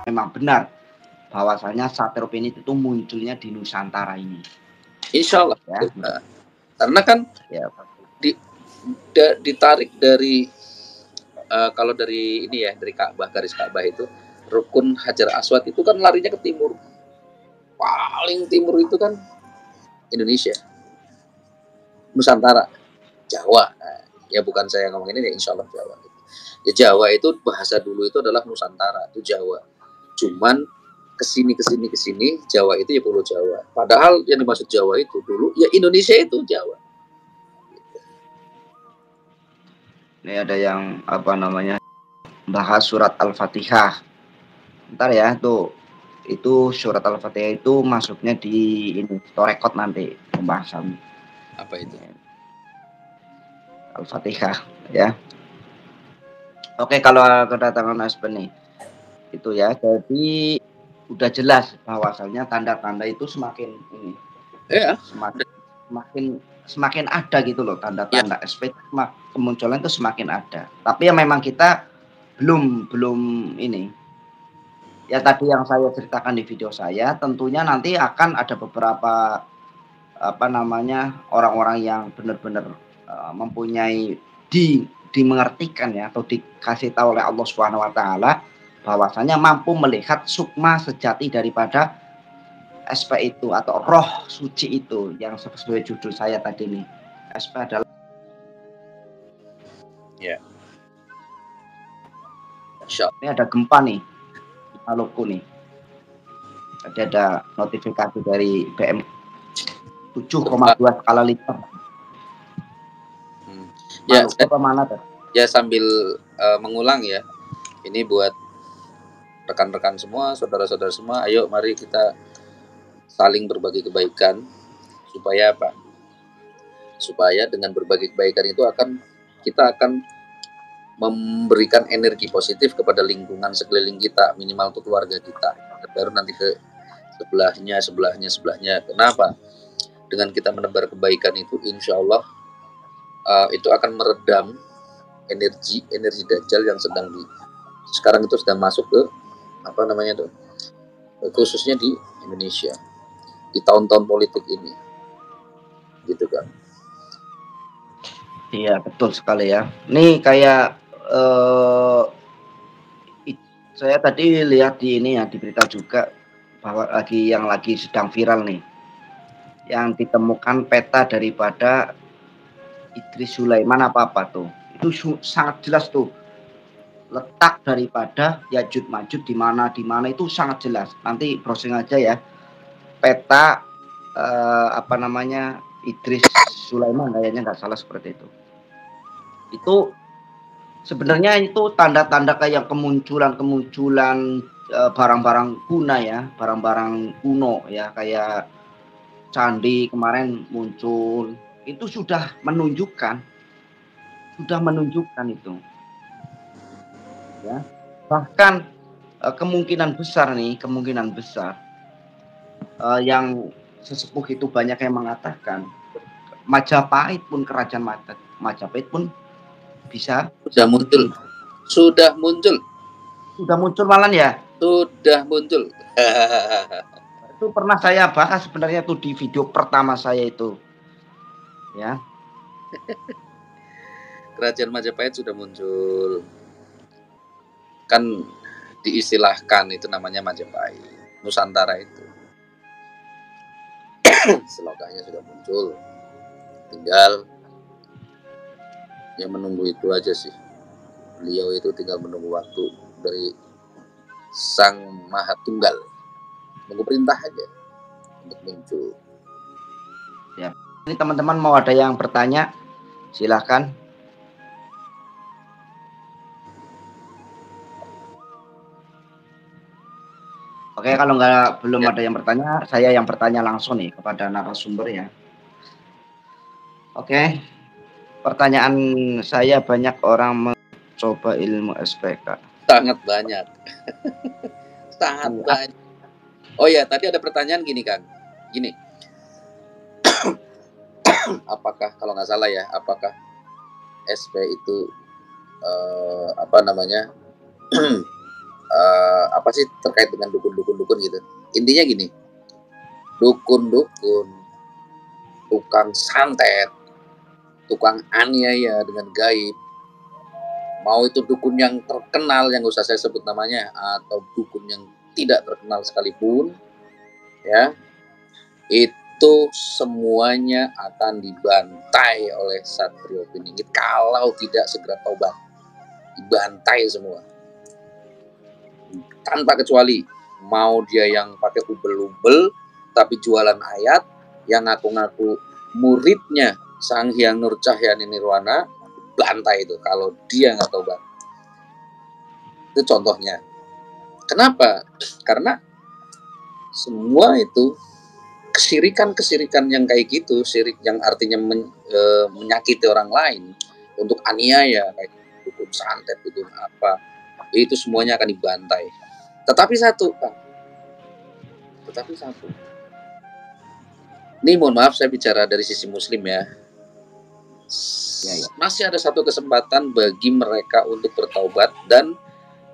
memang benar bahwasanya Sateropenit itu munculnya di Nusantara ini. Insya Allah. Ya. Karena kan ya, ditarik dari kalau dari ini ya, dari Ka'bah, garis Ka'bah itu, rukun Hajar Aswad itu kan larinya ke timur. Paling timur itu kan Indonesia, Nusantara, Jawa. Nah, ya bukan saya ngomong ini ya, insya Allah Jawa. Ya Jawa itu bahasa dulu itu adalah Nusantara, itu Jawa. Cuman kesini Jawa itu ya Pulau Jawa. Padahal yang dimaksud Jawa itu dulu ya Indonesia itu Jawa. Ini ada yang apa namanya bahas surat Al-Fatihah. Ntar ya tuh, itu surat Al-Fatihah itu masuknya di ini Torekot nanti pembahasan. Apa itu? Al-Fatihah ya. Oke, kalau kedatangan Aspen nih itu ya, jadi udah jelas bahwasannya tanda-tanda itu semakin ini ya semakin ada gitu loh, tanda-tanda ya. SP kemunculan itu semakin ada, tapi ya memang kita belum ini ya, tadi yang saya ceritakan di video saya, tentunya nanti akan ada beberapa apa namanya orang-orang yang benar-benar mempunyai dimengertikan ya, atau dikasih tahu oleh Allah Subhanahu wa taala bahwasanya mampu melihat sukma sejati daripada SP itu atau roh suci itu, yang sesuai judul saya tadi nih. SP adalah ya. Ini ada gempa nih di Maluku nih. Tadi ada notifikasi dari BM 7,2 skala Richter. Ya, Maluku mana tuh? Ya sambil mengulang ya. Ini buat rekan-rekan semua, saudara-saudara semua, ayo mari kita saling berbagi kebaikan supaya apa? Supaya dengan berbagi kebaikan itu kita akan memberikan energi positif kepada lingkungan sekeliling kita, minimal ke keluarga kita, baru nanti ke sebelahnya. Kenapa? Dengan kita menebar kebaikan itu, insya Allah itu akan meredam energi Dajjal yang sekarang itu sedang masuk ke apa namanya tuh, khususnya di Indonesia di tahun-tahun politik ini, gitu kan. Iya betul sekali ya. Nih kayak saya tadi lihat di ini ya, di berita juga bahwa lagi sedang viral nih, yang ditemukan peta daripada Idris Sulaiman apa tuh, itu sangat jelas tuh letak daripada Yajud Majud di mana itu sangat jelas. Nanti browsing aja ya, peta apa namanya Idris Sulaiman, kayaknya nggak salah seperti itu. Itu sebenarnya itu tanda-tanda kayak kemunculan barang-barang kuna ya, barang-barang kuno ya, kayak candi kemarin muncul, itu sudah menunjukkan itu ya. Bahkan kemungkinan besar yang sesepuh itu banyak yang mengatakan Majapahit pun, kerajaan Majapahit pun bisa sudah muncul malah ya. Sudah muncul. Itu pernah saya bahas sebenarnya tuh di video pertama saya itu. Ya. Kerajaan Majapahit sudah muncul. Kan diistilahkan itu namanya Majapahit. Nusantara itu. Selokahnya sudah muncul. Tinggal yang menunggu itu aja sih. Beliau itu tinggal menunggu waktu dari Sang Maha Tunggal. Menunggu perintah aja untuk muncul. Ya. Ini teman-teman mau ada yang bertanya, silahkan. Oke, kalau belum ada yang bertanya, saya yang bertanya langsung nih kepada narasumber ya. Oke, pertanyaan saya, banyak orang mencoba ilmu SPK. Sangat banyak. Sangat banyak. Oh ya, tadi ada pertanyaan gini Kang. Gini. Apakah, kalau nggak salah ya, apakah SP itu apa namanya apa sih terkait dengan dukun gitu. Intinya gini, dukun, tukang santet, tukang aniaya dengan gaib, mau itu dukun yang terkenal yang gak usah saya sebut namanya, atau dukun yang tidak terkenal sekalipun, ya, itu semuanya akan dibantai oleh Satrio Piningit kalau tidak segera taubat. Dibantai semua tanpa kecuali, mau dia yang pakai ubel-ubel tapi jualan ayat, yang ngaku-ngaku muridnya Sang Hyang Nur Cahyani Nirwana, bantai itu kalau dia nggak taubat. Itu contohnya. Kenapa? Karena semua itu kesirikan yang kayak gitu, syirik yang artinya menyakiti orang lain untuk aniaya, kayak dukun santet, dukun apa, itu semuanya akan dibantai. Tetapi satu, ini mohon maaf saya bicara dari sisi muslim ya. Masih ada satu kesempatan bagi mereka untuk bertaubat, dan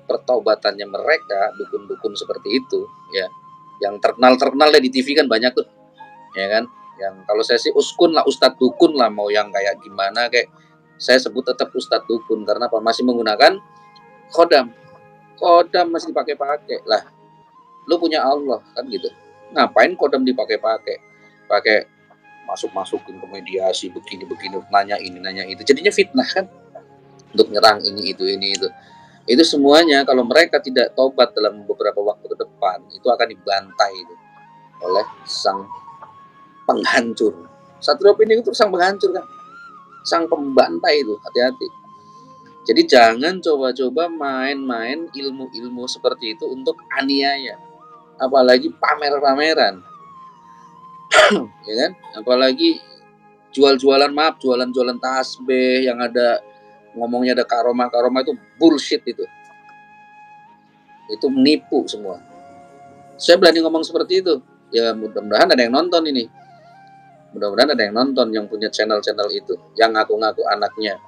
pertaubatannya mereka, dukun-dukun seperti itu ya, yang terkenal di TV kan banyak tuh, ya kan, yang kalau saya sih uskun lah, ustadz dukun lah, mau yang kayak gimana, kayak saya sebut tetap ustadz dukun. Karena apa? Masih menggunakan khodam masih dipakai lah. Lu punya Allah kan gitu, ngapain khodam dipakai masukin ke mediasi begini nanya ini nanya itu, jadinya fitnah kan, untuk nyerang ini itu. Itu semuanya kalau mereka tidak tobat dalam beberapa waktu ke depan, itu akan dibantai itu oleh sang penghancur. Satrio Piningit itu sang penghancur kan, sang pembantai itu, hati-hati. Jadi jangan coba-coba main-main ilmu-ilmu seperti itu untuk aniaya, apalagi pamer-pameran. Ya kan, apalagi jualan tasbih yang ada ngomongnya ada karomah itu bullshit, itu menipu semua. Saya berani ngomong seperti itu ya, mudah-mudahan ada yang nonton ini, yang punya channel itu, yang ngaku-ngaku anaknya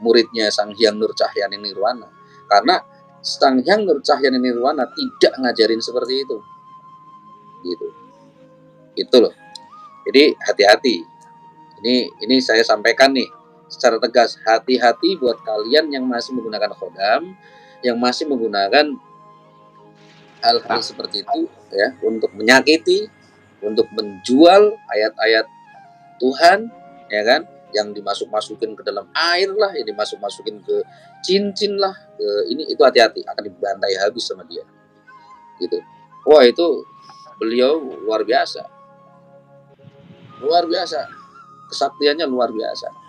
muridnya Sang Hyang Nur Cahyani Nirwana. Karena Sang Hyang Nur Cahyani Nirwana tidak ngajarin seperti itu gitu. Itu loh. Jadi hati-hati. Ini saya sampaikan nih secara tegas, hati-hati buat kalian yang masih menggunakan khodam, yang masih menggunakan hal-hal seperti itu ya, untuk menyakiti, untuk menjual ayat-ayat Tuhan, ya kan, yang dimasuk-masukin ke dalam air lah, yang dimasuk-masukin ke cincin lah, ke ini, itu hati-hati, akan dibantai habis sama dia gitu. Wah, itu beliau luar biasa, kesaktiannya luar biasa.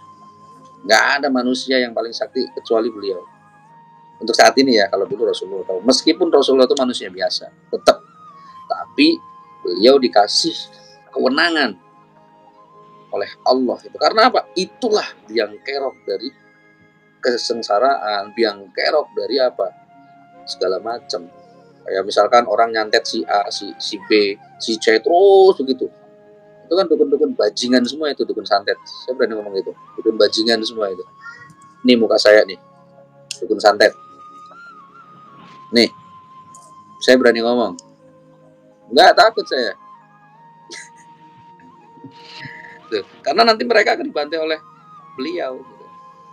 Nggak ada manusia yang paling sakti kecuali beliau untuk saat ini ya. Kalau dulu Rasulullah tahu, meskipun Rasulullah itu manusia biasa tetap, tapi beliau dikasih kewenangan oleh Allah itu. Karena apa? Itulah biang kerok dari kesengsaraan, biang kerok dari apa? Segala macam. Kayak misalkan orang nyantet si A, si B, si C terus begitu. Itu kan dukun-dukun bajingan semua itu, dukun santet. Saya berani ngomong itu, dukun bajingan semua itu. Nih muka saya nih, dukun santet. Nih, saya berani ngomong. Nggak takut saya. Karena nanti mereka akan dibantai oleh beliau gitu.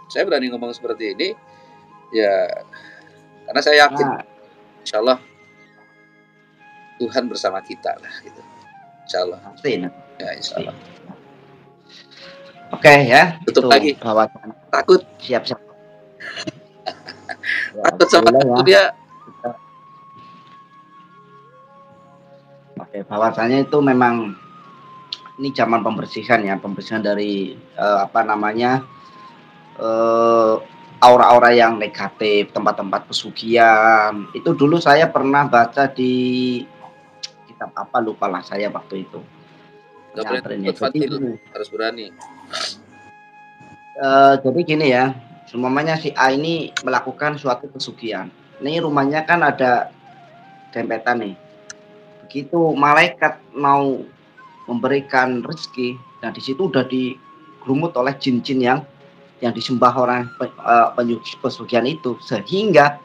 Saya berani ngomong seperti ini ya karena saya yakin insya Allah Tuhan bersama kita lah gitu, insya Allah ya, insya Allah. Oke ya, tutup lagi bawasan. Takut siap-siap takut sama takut ya. Oke, bahwasannya itu memang ini zaman pembersihan ya, pembersihan dari aura-aura yang negatif, tempat-tempat pesugihan. Itu dulu saya pernah baca di kitab apa, lupa lah saya waktu itu. Jadi harus berani. Jadi gini ya, semuanya si A ini melakukan suatu pesugihan. Ini rumahnya kan ada dempetan nih. Begitu malaikat mau memberikan rezeki, nah di situ udah digerumut oleh jin-jin yang disembah orang pesugihan itu, sehingga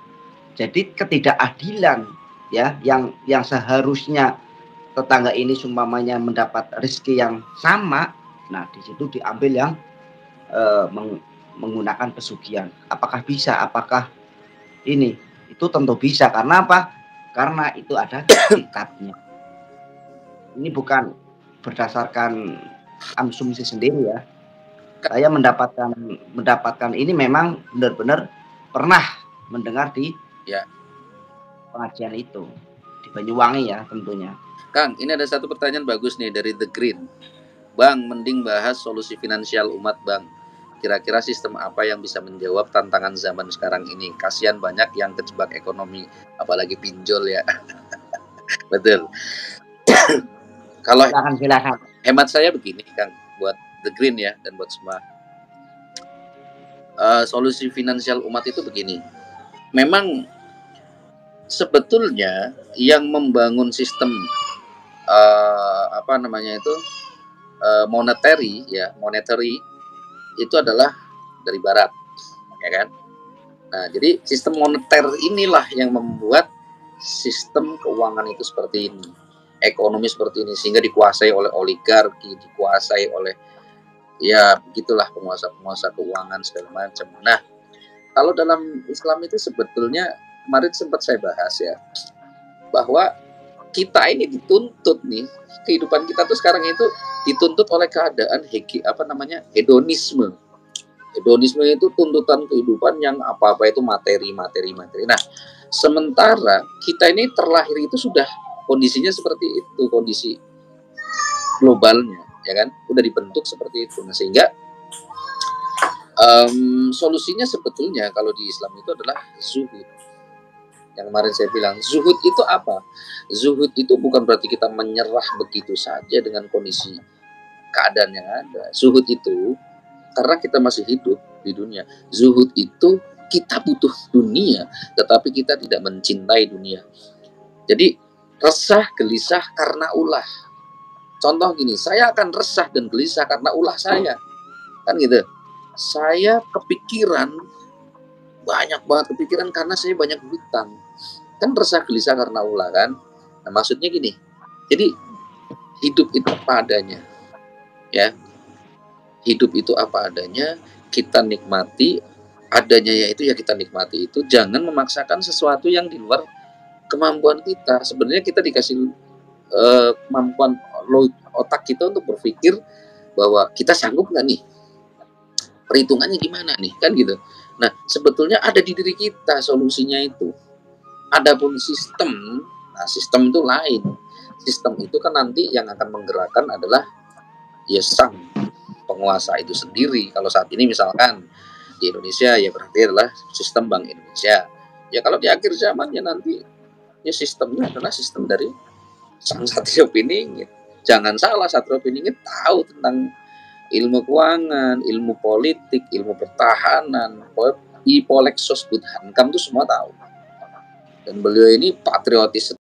Jadi ketidakadilan ya yang seharusnya tetangga ini seumpamanya mendapat rezeki yang sama, nah di situ diambil yang menggunakan pesugihan. Apakah bisa? Apakah ini? Itu tentu bisa. Karena apa? Karena itu ada hakikatnya. Ini bukan berdasarkan asumsi sendiri ya. Saya mendapatkan ini memang benar-benar pernah mendengar di pengajian itu di Banyuwangi ya tentunya. Kang, ini ada satu pertanyaan bagus nih dari The Green. Bang, mending bahas solusi finansial umat, Bang. Kira-kira sistem apa yang bisa menjawab tantangan zaman sekarang ini? Kasihan banyak yang kejebak ekonomi, apalagi pinjol ya. Betul. Kalau silakan. Hemat saya begini, Kang, buat The Green ya dan buat semua. Solusi finansial umat itu begini. Memang sebetulnya yang membangun sistem monetary itu adalah dari barat, ya kan? Nah, jadi sistem moneter inilah yang membuat sistem keuangan itu seperti ini, ekonomi seperti ini, sehingga dikuasai oleh oligarki, dikuasai oleh ya begitulah penguasa-penguasa keuangan segala macam. Nah, kalau dalam Islam itu sebetulnya kemarin sempat saya bahas ya, bahwa kita ini dituntut nih, kehidupan kita tuh sekarang itu dituntut oleh keadaan hedonisme. Hedonisme itu tuntutan kehidupan yang apa-apa itu materi. Nah, sementara kita ini terlahir itu sudah kondisinya seperti itu, kondisi globalnya, ya kan? Udah dibentuk seperti itu. Nah, sehingga solusinya sebetulnya kalau di Islam itu adalah zuhud. Yang kemarin saya bilang, zuhud itu apa? Zuhud itu bukan berarti kita menyerah begitu saja dengan kondisi keadaan yang ada. Zuhud itu karena kita masih hidup di dunia. Zuhud itu kita butuh dunia, tetapi kita tidak mencintai dunia. Jadi resah, gelisah karena ulah. Contoh gini, saya akan resah dan gelisah karena ulah saya. Kan gitu. Saya kepikiran, banyak banget kepikiran karena saya banyak hutang. Kan resah gelisah karena ulah kan. Nah, maksudnya gini. Jadi hidup itu apa adanya. Ya. Hidup itu apa adanya, kita nikmati adanya, yaitu ya kita nikmati itu. Jangan memaksakan sesuatu yang di luar kemampuan kita. Sebenarnya kita dikasih kemampuan otak kita untuk berpikir bahwa kita sanggup nggak nih, perhitungannya gimana nih, kan gitu. Nah, sebetulnya ada di diri kita solusinya itu. Adapun sistem, nah sistem itu lain. Sistem itu kan nanti yang akan menggerakkan adalah ya sang penguasa itu sendiri. Kalau saat ini misalkan di Indonesia ya berarti adalah sistem Bank Indonesia. Ya kalau di akhir zaman ya nanti ya sistemnya adalah sistem dari Sang Satrio Piningit. Jangan salah, Satrio Piningit tahu tentang ilmu keuangan, ilmu politik, ilmu pertahanan, Ipolexos Budhankam itu semua tahu. Dan beliau ini patriotis